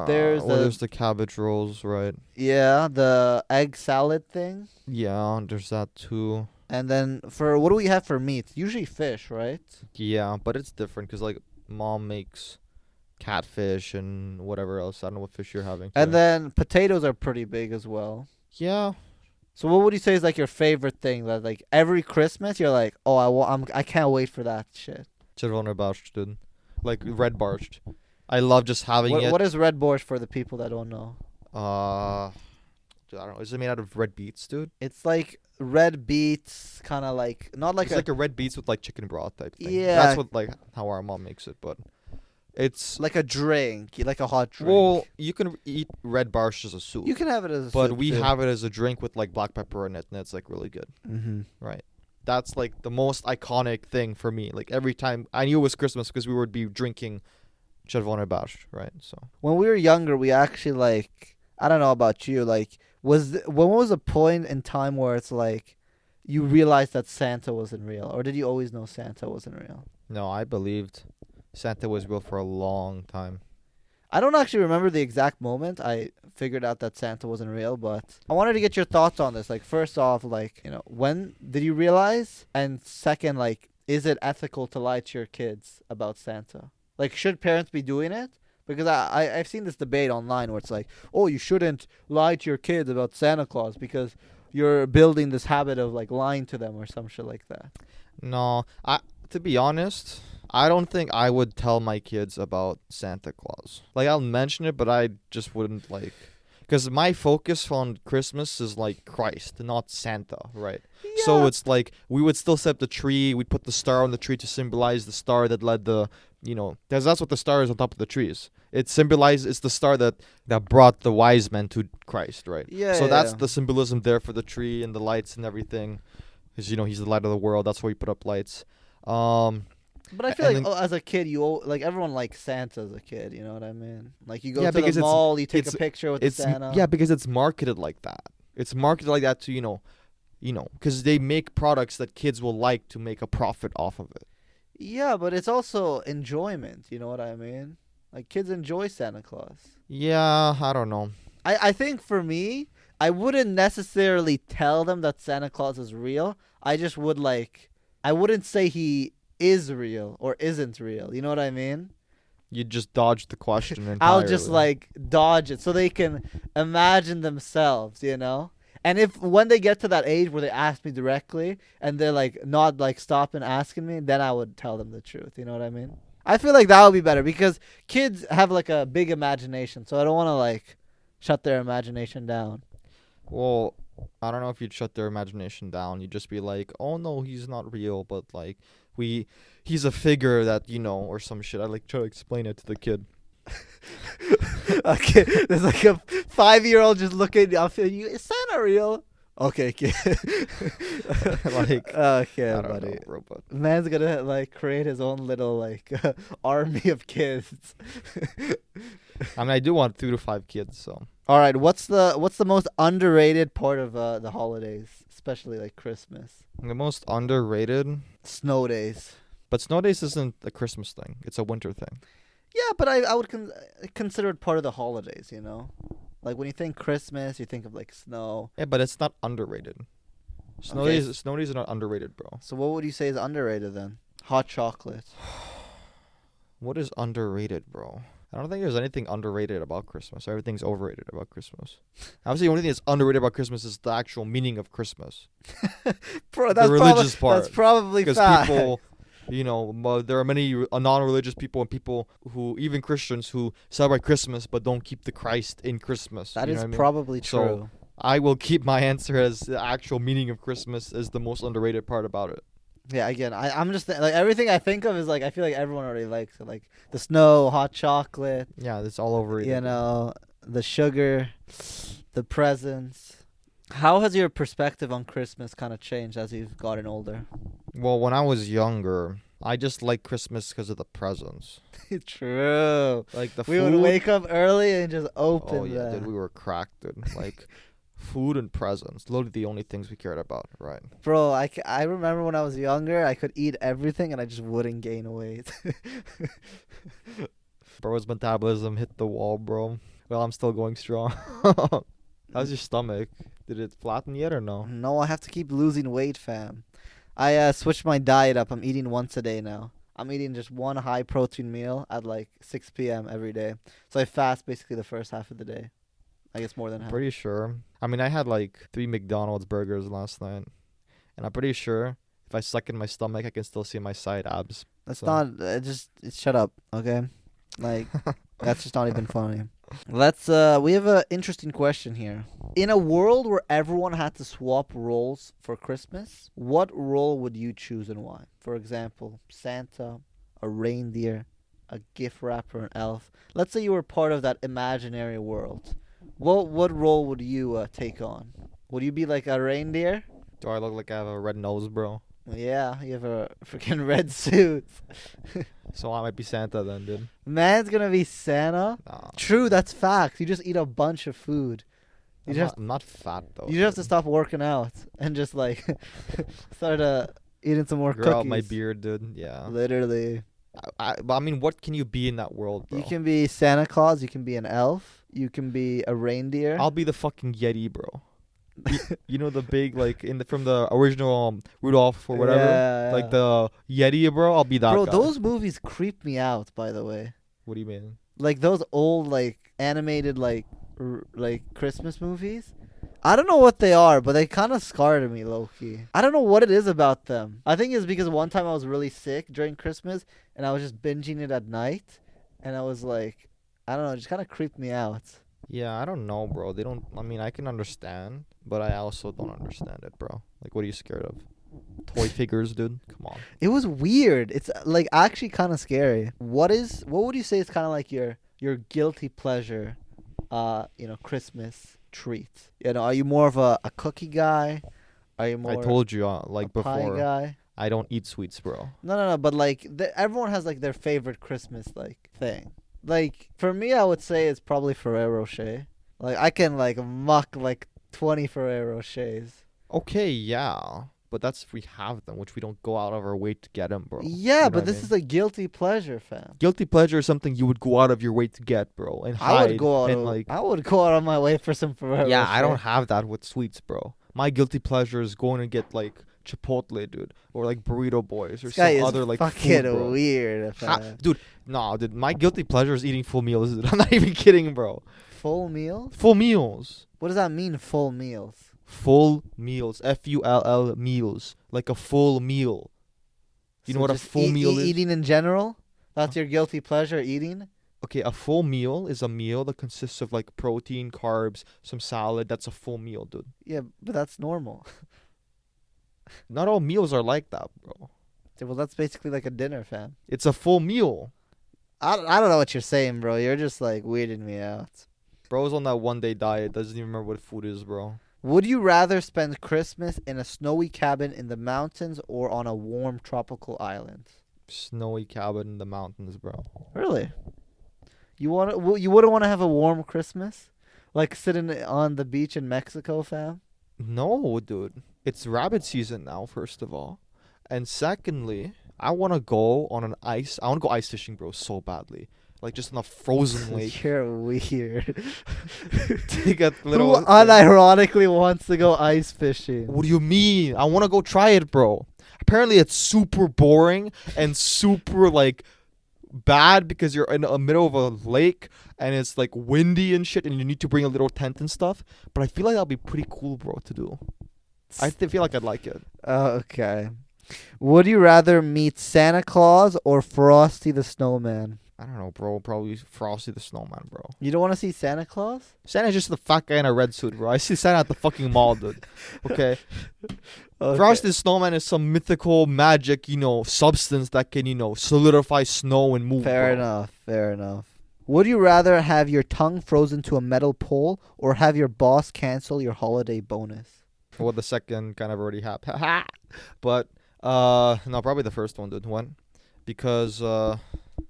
there's the cabbage rolls, right? Yeah, the egg salad thing. Yeah, there's that too. And then for what do we have for meat? Usually fish, right? Yeah, but it's different because like mom makes catfish and whatever else. I don't know what fish you're having. And today. then potatoes are pretty big as well. Yeah. So what would you say is like your favorite thing that like every Christmas you're like, oh, I can't wait for that shit. Czerwony borscht, dude. Like red borscht. I love just having it. What is red borscht for the people that don't know? Dude, I don't know. Is it made out of red beets, dude? It's like red beets, kind of like not like It's like a red beets with like chicken broth type thing. Yeah. That's what like how our mom makes it, but it's like a drink, like a hot drink. well, you can eat red borscht as a soup. You can have it as a but soup we too. have it as a drink with like black pepper in it, and it's like really good. Mm-hmm. Right. That's like the most iconic thing for me. Like every time I knew it was Christmas because we would be drinking czerwony borscht, right? So When we were younger, we actually like, I don't know about you, like when was a point in time where it's like you realized that Santa wasn't real, or did you always know Santa wasn't real? no, I believed Santa was real for a long time. I don't actually remember the exact moment I figured out that Santa wasn't real, but I wanted to get your thoughts on this. Like, first off, like, when did you realize? And second, like, is it ethical to lie to your kids about Santa? Like, should parents be doing it? Because I've seen this debate online where it's like, oh, you shouldn't lie to your kids about Santa Claus because you're building this habit of like lying to them or some shit like that. No, to be honest, I don't think I would tell my kids about Santa Claus. Like I'll mention it, but I just wouldn't like, because my focus on Christmas is like Christ, not Santa, right? So Yeah. it's like we would still set up the tree. We'd put the star on the tree to symbolize the star that led the, because that's what the star is on top of the trees. It symbolizes, it's the star that brought the wise men to Christ, right? Yeah. So yeah, that's yeah. the symbolism there for the tree and the lights and everything. Because he's the light of the world. That's why we put up lights. But I feel And like then, as a kid, like everyone likes Santa as a kid. You know what I mean? Like you go Yeah, to the because mall, you take a it's- picture with the it's Santa. yeah, because it's marketed like that. It's marketed like that to because they make products that kids will like to make a profit off of it. Yeah, but it's also enjoyment. You know what I mean? Like kids enjoy Santa Claus. Yeah, I don't know. I think for me, I wouldn't necessarily tell them that Santa Claus is real. I just would I wouldn't say he is real or isn't real. You know what I mean? You just dodged the question entirely. I'll just dodge it so they can imagine themselves, you know? And if when they get to that age where they ask me directly and they're like not like stop and asking me, then I would tell them the truth. You know what I mean? I feel like that would be better because kids have like a big imagination, so I don't want to like shut their imagination down. Well, I don't know if you'd shut their imagination down. You'd just be like, "Oh no, he's not real," but like he's a figure that or some shit. I like try to explain it to the kid. Okay, there's like a 5-year-old just looking up at you. Is Santa real? Okay, kid. Like, okay, I don't buddy. know, bro, but Man's gonna like create his own little like army of kids. I mean, I do want 2 to 5 kids, so. All right, what's the most underrated part of the holidays, especially like Christmas? The most underrated, Snow days. but snow days isn't a Christmas thing. It's a winter thing. Yeah, but I would consider it part of the holidays, you know? Like when you think Christmas, you think of like snow. Yeah, but it's not underrated. Snow Okay. days are not underrated, bro. So what would you say is underrated then? Hot chocolate. What is underrated, bro? I don't think there's anything underrated about Christmas. Everything's overrated about Christmas. Obviously, the only thing that's underrated about Christmas is the actual meaning of Christmas. Bro, The religious part. That's probably Because fact. people, there are many non-religious people and people who, even Christians, who celebrate Christmas but don't keep the Christ in Christmas. That you is know what I mean? probably So, true. I will keep my answer as the actual meaning of Christmas is the most underrated part about it. Yeah, again, I'm just like everything I think of is like I feel like everyone already likes it, like the snow, hot chocolate, Yeah, it's all overrated. you know, the sugar, the presents. How has your perspective on Christmas kind of changed as you've gotten older? Well, when I was younger, I just liked Christmas because of the presents. True. Like the We food. would wake up early and just open Oh yeah, them. dude, we were cracked, dude. Like food and presents, literally the only things we cared about, right? Bro, I remember when I was younger, I could eat everything and I just wouldn't gain weight. Bro's metabolism hit the wall, bro. Well, I'm still going strong. How's your stomach? Did it flatten yet or no? No, I have to keep losing weight, fam. I switched my diet up. I'm eating once a day now. I'm eating just one high protein meal at like 6 p.m. every day. So I fast basically the first half of the day. I guess more than half. Pretty sure. I mean, I had like 3 McDonald's burgers last night, and I'm pretty sure if I suck in my stomach, I can still see my side abs. That's So- not shut up, okay? Like that's just not even funny. Let's we have an interesting question here. In a world where everyone had to swap roles for Christmas, what role would you choose and why? For example, Santa, a reindeer, a gift wrapper, an elf. Let's say you were part of that imaginary world. What role would you take on? Would you be like a reindeer? Do I look like I have a red nose, bro? Yeah, you have a freaking red suit. So I might be Santa then, dude. Man's gonna be Santa. Nah. True, that's fact. You just eat a bunch of food. You just I'm not fat though. you just have to dude. stop working out and just like start eating some more Grow out cookies. my beard, dude. Yeah. Literally, But I mean, what can you be in that world, bro? you can be Santa Claus. You can be an elf. You can be a reindeer. I'll be the fucking Yeti, bro. You know the big from the original Rudolph or whatever, Yeah, like yeah. the Yeti, bro. I'll be that Bro, guy. those movies creep me out. By the way, What do you mean? like those old like animated like Christmas movies. I don't know what they are, but they kind of scarred me, low key. I don't know what it is about them. I think it's because one time I was really sick during Christmas and I was just binging it at night, and I was like, I don't know, it just kind of creeped me out. Yeah, I don't know, bro. They don't. I mean, I can understand, but I also don't understand it, bro. Like, what are you scared of? Toy figures, dude. Come on. It was weird. It's like actually kind of scary. What would you say is kind of like your guilty pleasure, Christmas treat? Are you more of a cookie guy? Are you more I told you, like a pie before, guy? I don't eat sweets, bro. No, but like everyone has like their favorite Christmas like thing. Like for me, I would say it's probably Ferrero Rocher. Like I can like muck like 20 Ferrero Rochers. Okay, yeah, but that's if we have them, which we don't go out of our way to get them, bro. Yeah, You know but what I this mean? is a guilty pleasure, fam. Guilty pleasure is something you would go out of your way to get, bro, and hide and like. I would go out of my way for some Ferrero Yeah, Rocher. I don't have that with sweets, bro. My guilty pleasure is going to get like Chipotle, dude, or like Burrito Boys, or This guy some is other like fucking food, bro. weird, fam. Dude, nah, dude. My guilty pleasure is eating full meals, dude. I'm not even kidding, bro. Full meal? Full meals. What does that mean, full meals? Full meals. Full meals. Like a full meal. You know what a just full meal is? Eating in general? That's your guilty pleasure, eating? Okay, a full meal is a meal that consists of like protein, carbs, some salad. That's a full meal, dude. Yeah, but that's normal. Not all meals are like that, bro. Well, that's basically like a dinner, fam. It's a full meal. I don't know what you're saying, bro. You're just like weirding me out. Bro's on that 1 day diet. Doesn't even remember what food is, bro. Would you rather spend Christmas in a snowy cabin in the mountains or on a warm tropical island? Snowy cabin in the mountains, bro. Really? You wouldn't want to have a warm Christmas? Like sitting on the beach in Mexico, fam? No, dude. It's rabbit season now, first of all. And secondly, I want to go on an ice. I want to go ice fishing, bro, so badly. Like just on a frozen lake. You're weird. Take a Who little. unironically wants to go ice fishing? What do you mean? I want to go try it, bro. Apparently, it's super boring and super like bad because you're in the middle of a lake and it's like windy and shit, and you need to bring a little tent and stuff. But I feel like that'll be pretty cool, bro, to do. Feel like I'd like it. Okay. Would you rather meet Santa Claus or Frosty the Snowman? I don't know, bro. Probably Frosty the Snowman, bro. You don't want to see Santa Claus? Santa's just the fat guy in a red suit, bro. I see Santa at the fucking mall, dude. Okay. Okay. Frosty the Snowman is some mythical magic, substance that can, solidify snow and move. Fair enough. Would you rather have your tongue frozen to a metal pole or have your boss cancel your holiday bonus? Well, the second kind of already happened. But, no, probably the first one, dude. When? Because,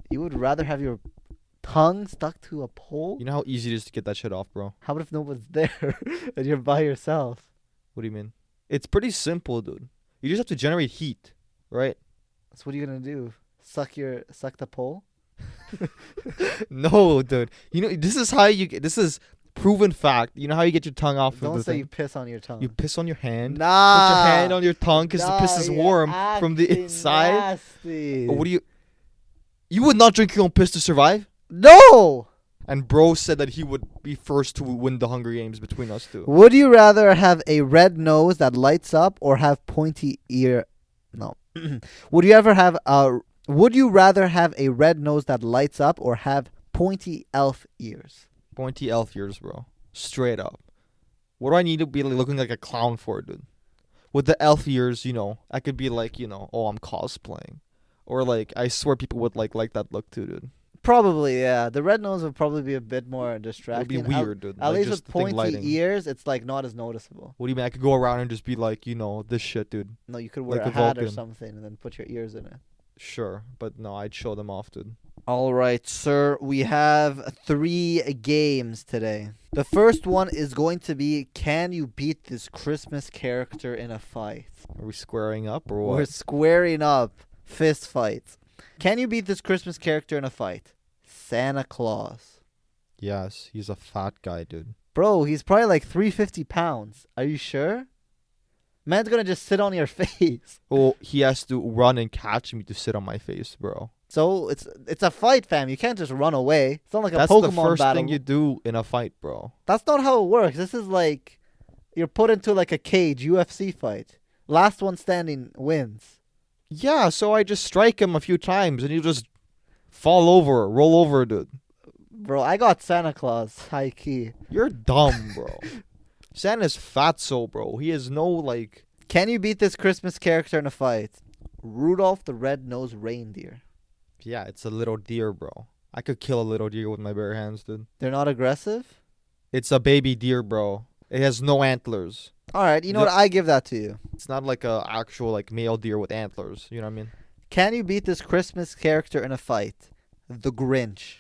You would rather have your tongue stuck to a pole? you know how easy it is to get that shit off, bro? How about if no one's there and you're by yourself? What do you mean? It's pretty simple, dude. You just have to generate heat, right? So what are you gonna do? Suck the pole? No, dude. This is how this is proven fact. You know how you get your tongue off of Don't the say thing? you piss on your tongue. You piss on your hand. Nah. Put your hand on your tongue because the piss is you're warm from the acting inside. Nasty. What do you? You would not drink your own piss to survive? No! And bro said that he would be first to win the Hunger Games between us two. Would you rather have a red nose that lights up or have pointy ear? No. Would you rather have a red nose that lights up or have pointy elf ears? Pointy elf ears, bro. Straight up. What do I need to be looking like a clown for, dude? With the elf ears, I could be like, oh, I'm cosplaying. Or like, I swear people would like that look too, dude. Probably, yeah. The red nose would probably be a bit more distracting. It would be weird, dude. At Like, least just with the thing pointy lighting. ears, it's like not as noticeable. What do you mean? I could go around and just be like, this shit, dude. No, you could wear Like a a hat or Vulcan. something and then put your ears in it. Sure, but no, I'd show them off, dude. All right, sir. We have 3 games today. The first one is going to be, can you beat this Christmas character in a fight? Are we squaring up or what? We're squaring up. Fist fight. Can you beat this Christmas character in a fight? Santa Claus. Yes, he's a fat guy, dude. Bro, he's probably like 350 pounds. Are you sure? Man's gonna just sit on your face. Oh, he has to run and catch me to sit on my face, bro. So it's a fight, fam. You can't just run away. It's not like a That's Pokemon the first battle. thing you do in a fight, bro. That's not how it works. This is like you're put into like a cage UFC fight. Last one standing wins. Yeah, so I just strike him a few times and you just fall over, roll over, dude. Bro, I got Santa Claus, high key. You're dumb, bro. Santa's fatso, bro. He has no, like... Can you beat this Christmas character in a fight? Rudolph the Red-Nosed Reindeer. Yeah, it's a little deer, bro. I could kill a little deer with my bare hands, dude. They're not aggressive? It's a baby deer, bro. It has no antlers. Alright, you know what? I give that to you. It's not like a actual, like, male deer with antlers. You know what I mean? Can you beat this Christmas character in a fight? The Grinch.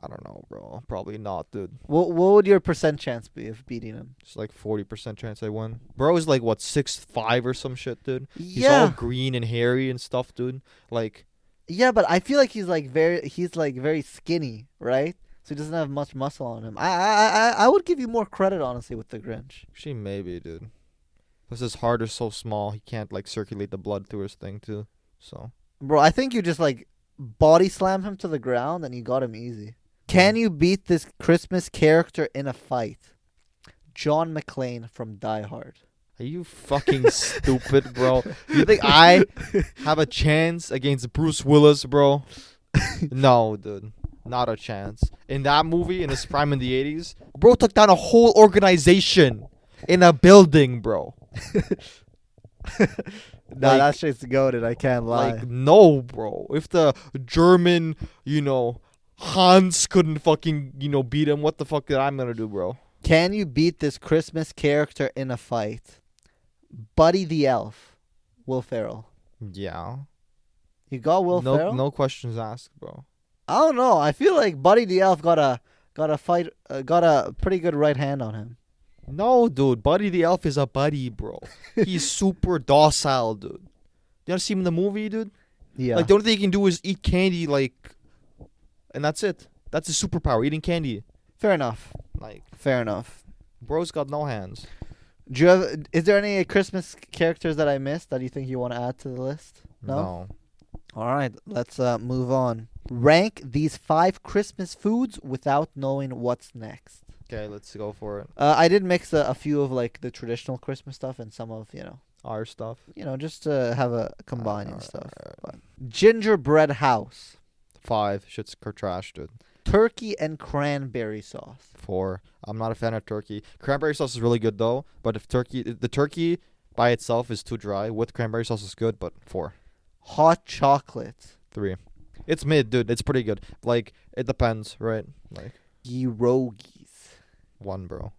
I don't know, bro. Probably not, dude. What would your percent chance be of beating him? It's like 40% chance I win. Bro is like, what, 6'5" or some shit, dude? He's all Yeah. green and hairy and stuff, dude. Like... Yeah, but I feel like he's very skinny, right? So he doesn't have much muscle on him. I would give you more credit, honestly, with the Grinch. Actually, maybe, dude. Plus his heart is so small, he can't, like, circulate the blood through his thing, too. So... Bro, I think you just, like, body slam him to the ground and you got him easy. Can you beat this Christmas character in a fight? John McClane from Die Hard. Are you fucking stupid, bro? You think I have a chance against Bruce Willis, bro? No, dude. Not a chance. In that movie, in his prime in the 80s, bro took down a whole organization in a building, bro. Nah, Like- that shit's goated. I can't lie. Like, no, bro. If the German, Hans couldn't fucking, beat him, what the fuck did I'm gonna do, bro? Can you beat this Christmas character in a fight? Buddy the Elf. Will Ferrell. Yeah. You got Will Ferrell? No questions asked, bro. I don't know. I feel like Buddy the Elf got a pretty good right hand on him. No, dude. Buddy the Elf is a buddy, bro. He's super docile, dude. You ever see him in the movie, dude? Yeah. Like, the only thing he can do is eat candy, and that's it. That's his superpower, eating candy. Fair enough. Like, Fair enough. bro's got no hands. Is there any Christmas characters that I missed that you think you want to add to the list? No? All right, let's move on. Rank these 5 Christmas foods without knowing what's next. Okay, let's go for it. I did mix a few of like the traditional Christmas stuff and some of, Our stuff. just to have a combining Alright, stuff. alright. But gingerbread house, 5. Shit's trash, dude. turkey and cranberry sauce, 4. I'm not a fan of turkey. Cranberry sauce is really good, though. But if the turkey by itself is too dry, with cranberry sauce is good, but 4. hot chocolate, 3. It's mid, dude. It's pretty good. Like, it depends, right? Like, pierogies, 1, bro.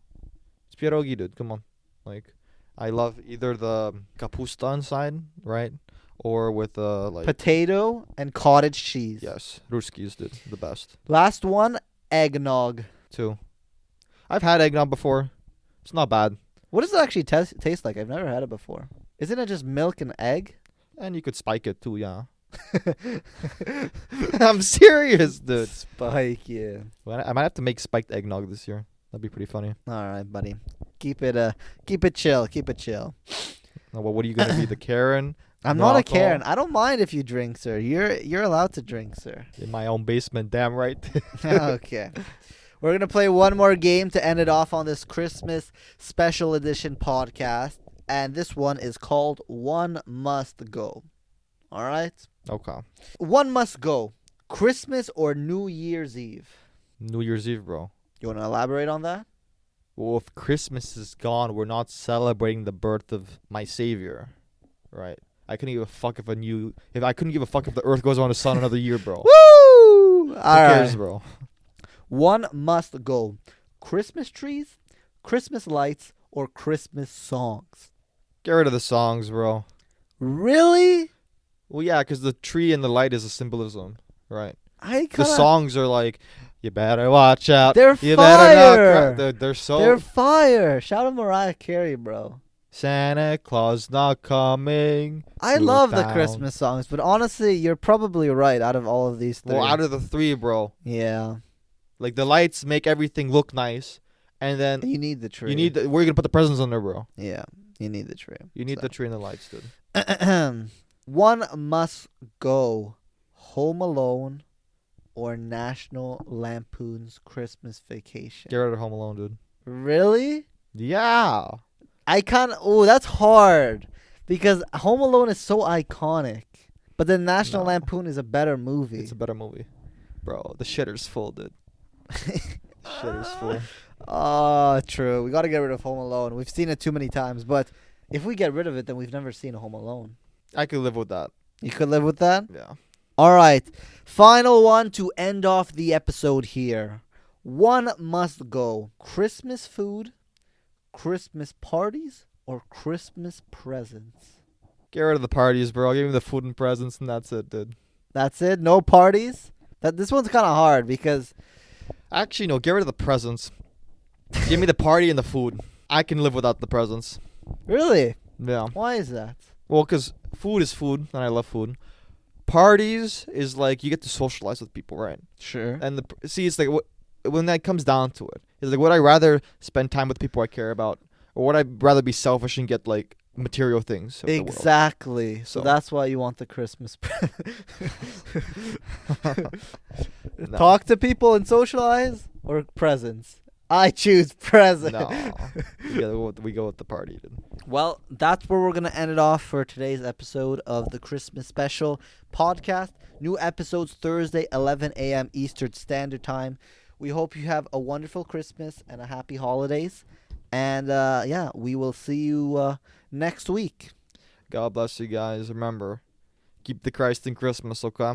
It's pierogi, dude. Come on. Like, I love either the kapusta inside, right? Or with, potato and cottage cheese. yes, Ruskies, dude. The best. Last one, eggnog. 2. I've had eggnog before. It's not bad. What does it actually taste like? I've never had it before. Isn't it just milk and egg? And you could spike it, too, yeah. I'm serious, dude. Spike, yeah. Well, I might have to make spiked eggnog this year. That'd be pretty funny. All right, buddy. Keep it chill. Keep it chill. Now, what are you gonna be, the Karen? I'm No not a alcohol? Karen. I don't mind if you drink, sir. You're allowed to drink, sir. In my own basement, damn right. Okay. We're going to play one more game to end it off on this Christmas special edition podcast. And this one is called One Must Go. All right? Okay. One must go. Christmas or New Year's Eve? New Year's Eve, bro. You want to elaborate on that? Well, if Christmas is gone, we're not celebrating the birth of my savior, right? I couldn't give a fuck if I couldn't give a fuck if the earth goes around the sun another year, bro. Woo! Who All cares, right. bro? One must go. Christmas trees, Christmas lights, or Christmas songs? Get rid of the songs, bro. Really? Well, yeah, because the tree and the light is a symbolism, right? I The kinda, songs are like, you better watch out. They're you fire. better not cry. They're so... They're fire. Shout out Mariah Carey, bro. Santa Claus not coming. I to love the town. Christmas songs, but honestly, you're probably right out of all of these 3. Well, out of the 3, bro. Yeah. Like, the lights make everything look nice. And then You need the tree. where are you going to put the presents on there, bro? Yeah. You need the tree. You need the tree and the lights, dude. One must go. Home Alone or National Lampoon's Christmas Vacation? Get rid of Home Alone, dude. Really? Yeah. I kind of. Oh, that's hard because Home Alone is so iconic. But then National No. Lampoon is a better movie. It's a better movie. Bro, the shitter's full, dude. Shitter's full. Oh, true. We got to get rid of Home Alone. We've seen it too many times, but if we get rid of it, then we've never seen a Home Alone. I could live with that. You could live with that? Yeah. All right. Final one to end off the episode here. One must go. Christmas food, Christmas parties, or Christmas presents? Get rid of the parties, bro. Give me the food and presents, and that's it, dude. That's it? No parties? This one's kind of hard because... Actually, no. Get rid of the presents. Give me the party and the food. I can live without the presents. Really? Yeah. Why is that? Well, because food is food, and I love food. Parties is like you get to socialize with people, right? Sure. And it's like when that comes down to it, it's like would I rather spend time with people I care about, or would I rather be selfish and get like material things? Of the world? Exactly. So So- that's why you want the Christmas. No. Talk to people and socialize or presents? I choose present. No, we go with the party, dude. Well, that's where we're going to end it off for today's episode of the Christmas Special podcast. New episodes Thursday, 11 a.m. Eastern Standard Time. We hope you have a wonderful Christmas and a happy holidays. And yeah, we will see you next week. God bless you guys. Remember, keep the Christ in Christmas, okay?